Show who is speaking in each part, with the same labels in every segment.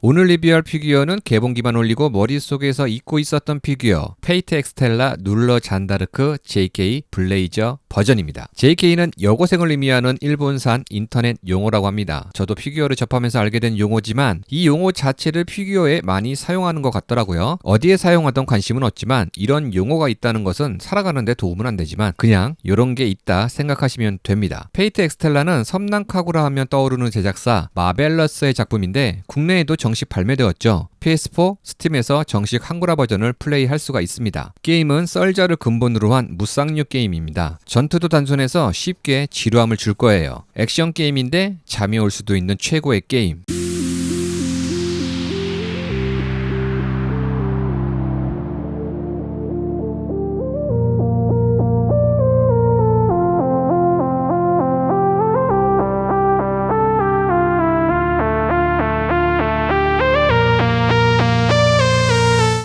Speaker 1: 오늘 리뷰할 피규어는 개봉기만 올리고 머릿속에서 잊고 있었던 피규어 페이트 엑스텔라 눌러 잔다르크 JK 블레이저 버전입니다. JK는 여고생을 의미하는 일본산 인터넷 용어라고 합니다. 저도 피규어를 접하면서 알게 된 용어지만 이 용어 자체를 피규어에 많이 사용하는 것 같더라고요. 어디에 사용하던 관심은 없지만 이런 용어가 있다는 것은 살아가는 데 도움은 안 되지만 그냥 이런 게 있다 생각하시면 됩니다. 페이트 엑스텔라는 섬난 카구라 하면 떠오르는 제작사 마벨러스의 작품인데 국내에도 정식 발매되었죠. PS4, 스팀에서 정식 한글화 버전을 플레이할 수가 있습니다. 게임은 썰자를 근본으로 한 무쌍류 게임입니다. 전투도 단순해서 쉽게 지루함을 줄 거예요. 액션 게임인데 잠이 올 수도 있는 최고의 게임.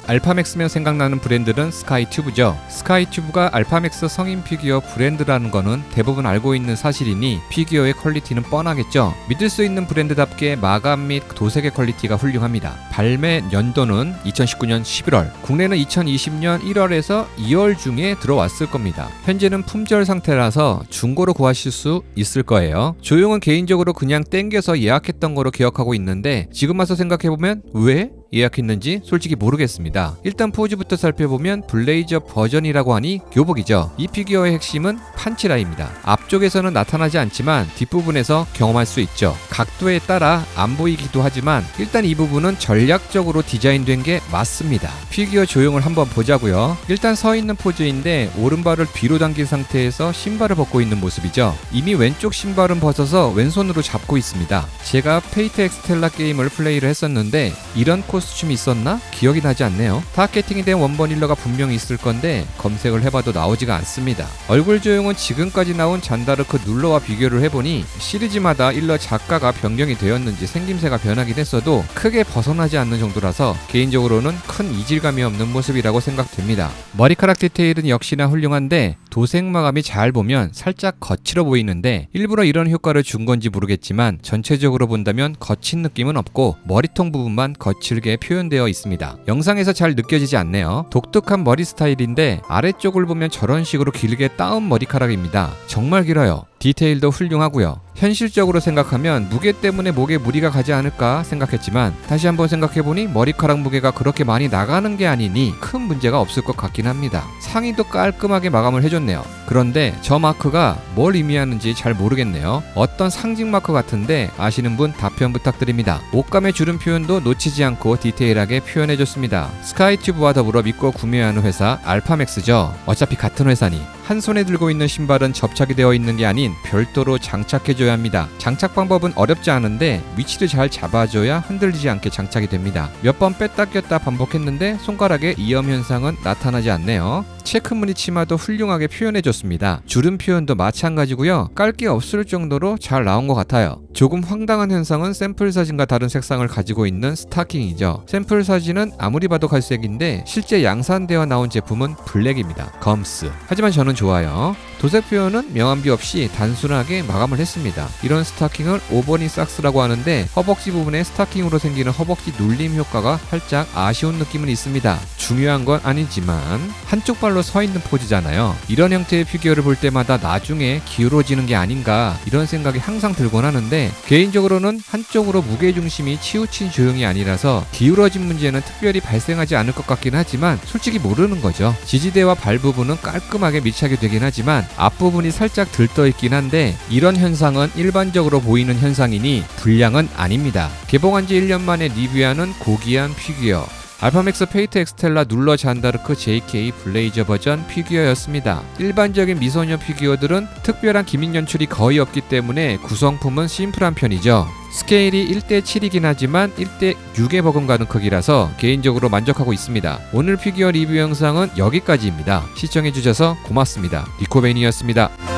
Speaker 1: 알파맥스면 생각나는 브랜드는 스카이튜브죠. 스카이튜브가 알파맥스 성인 피규어 브랜드라는 거는 대부분 알고 있는 사실이니 피규어의 퀄리티는 뻔하겠죠. 믿을 수 있는 브랜드답게 마감 및 도색의 퀄리티가 훌륭합니다. 발매 연도는 2019년 11월, 국내는 2020년 1월에서 2월 중에 들어왔을 겁니다. 현재는 품절 상태라서 중고로 구하실 수 있을 거예요. 조용은 개인적으로 그냥 땡겨서 예약했던 거로 기억하고 있는데 지금 와서 생각해보면 왜 예약했는지 솔직히 모르겠습니다. 일단 포즈부터 살펴보면 블레이저 버전이라고 하니 교복이죠. 이 피규어의 핵심은 판치라입니다. 앞쪽에서는 나타나지 않지만 뒷부분에서 경험할 수 있죠. 각도에 따라 안 보이기도 하지만 일단 이 부분은 전략적으로 디자인된 게 맞습니다. 피규어 조형을 한번 보자고요. 일단 서 있는 포즈인데 오른발을 뒤로 당긴 상태에서 신발을 벗고 있는 모습이죠. 이미 왼쪽 신발은 벗어서 왼손으로 잡고 있습니다. 제가 페이트 엑스텔라 게임을 플레이를 했었는데 이런 코스튬이 있었나? 기억이 나지 않네요. 타겟팅이 된 원버닐러가 분명히 있을 건데 검색을 해봐도 나오지가 않습니다. 얼굴 조형은 지금까지 나온 잔다르크 눌러와 비교를 해보니 시리즈마다 일러 작가가 변경이 되었는지 생김새가 변하긴 했어도 크게 벗어나지 않는 정도라서 개인적으로는 큰 이질감이 없는 모습이라고 생각됩니다. 머리카락 디테일은 역시나 훌륭한데 도색 마감이 잘 보면 살짝 거칠어 보이는데 일부러 이런 효과를 준 건지 모르겠지만 전체적으로 본다면 거친 느낌은 없고 머리통 부분만 거칠게 표현되어 있습니다. 영상에서 잘 느껴지지 않네요. 독특한 머리 스타일인데 아래쪽을 보면 저런 식으로 길게 따은 머리카락입니다. 정말 길어요. 디테일도 훌륭하고요. 현실적으로 생각하면 무게 때문에 목에 무리가 가지 않을까 생각했지만 다시 한번 생각해보니 머리카락 무게가 그렇게 많이 나가는 게 아니니 큰 문제가 없을 것 같긴 합니다. 상의도 깔끔하게 마감을 해줬네요. 그런데 저 마크가 뭘 의미하는지 잘 모르겠네요. 어떤 상징 마크 같은데 아시는 분 답변 부탁드립니다. 옷감의 주름 표현도 놓치지 않고 디테일하게 표현해줬습니다. 스카이튜브와 더불어 믿고 구매하는 회사 알파맥스죠. 어차피 같은 회사니. 한 손에 들고 있는 신발은 접착이 되어 있는 게 아닌 별도로 장착해줘야 합니다. 장착 방법은 어렵지 않은데 위치를 잘 잡아줘야 흔들리지 않게 장착이 됩니다. 몇 번 뺐다 꼈다 반복했는데 손가락에 이염 현상은 나타나지 않네요. 체크무늬 치마도 훌륭하게 표현해줬습니다. 주름 표현도 마찬가지고요. 깔 게 없을 정도로 잘 나온 것 같아요. 조금 황당한 현상은 샘플 사진과 다른 색상을 가지고 있는 스타킹이죠. 샘플 사진은 아무리 봐도 갈색인데 실제 양산되어 나온 제품은 블랙입니다. 검스. 하지만 저는 좋아요. 도색 표현은 명암기 없이 단순하게 마감을 했습니다. 이런 스타킹을 오버니 삭스라고 하는데 허벅지 부분에 스타킹으로 생기는 허벅지 눌림 효과가 살짝 아쉬운 느낌은 있습니다. 중요한 건 아니지만 한쪽 발로 서 있는 포즈잖아요. 이런 형태의 피규어를 볼 때마다 나중에 기울어지는 게 아닌가 이런 생각이 항상 들곤 하는데 개인적으로는 한쪽으로 무게중심이 치우친 조형이 아니라서 기울어진 문제는 특별히 발생하지 않을 것 같긴 하지만 솔직히 모르는 거죠. 지지대와 발 부분은 깔끔하게 밀착이 되긴 하지만 앞부분이 살짝 들떠있긴 한데 이런 현상은 일반적으로 보이는 현상이니 불량은 아닙니다. 개봉한 지 1년 만에 리뷰하는 고귀한 피규어 알파맥스 페이트 엑스텔라 눌러 잔다르크 JK 블레이저 버전 피규어였습니다. 일반적인 미소녀 피규어들은 특별한 기믹 연출이 거의 없기 때문에 구성품은 심플한 편이죠. 스케일이 1:7이긴 하지만 1:6에 버금가는 크기라서 개인적으로 만족하고 있습니다. 오늘 피규어 리뷰 영상은 여기까지입니다. 시청해주셔서 고맙습니다. 리코베인이었습니다.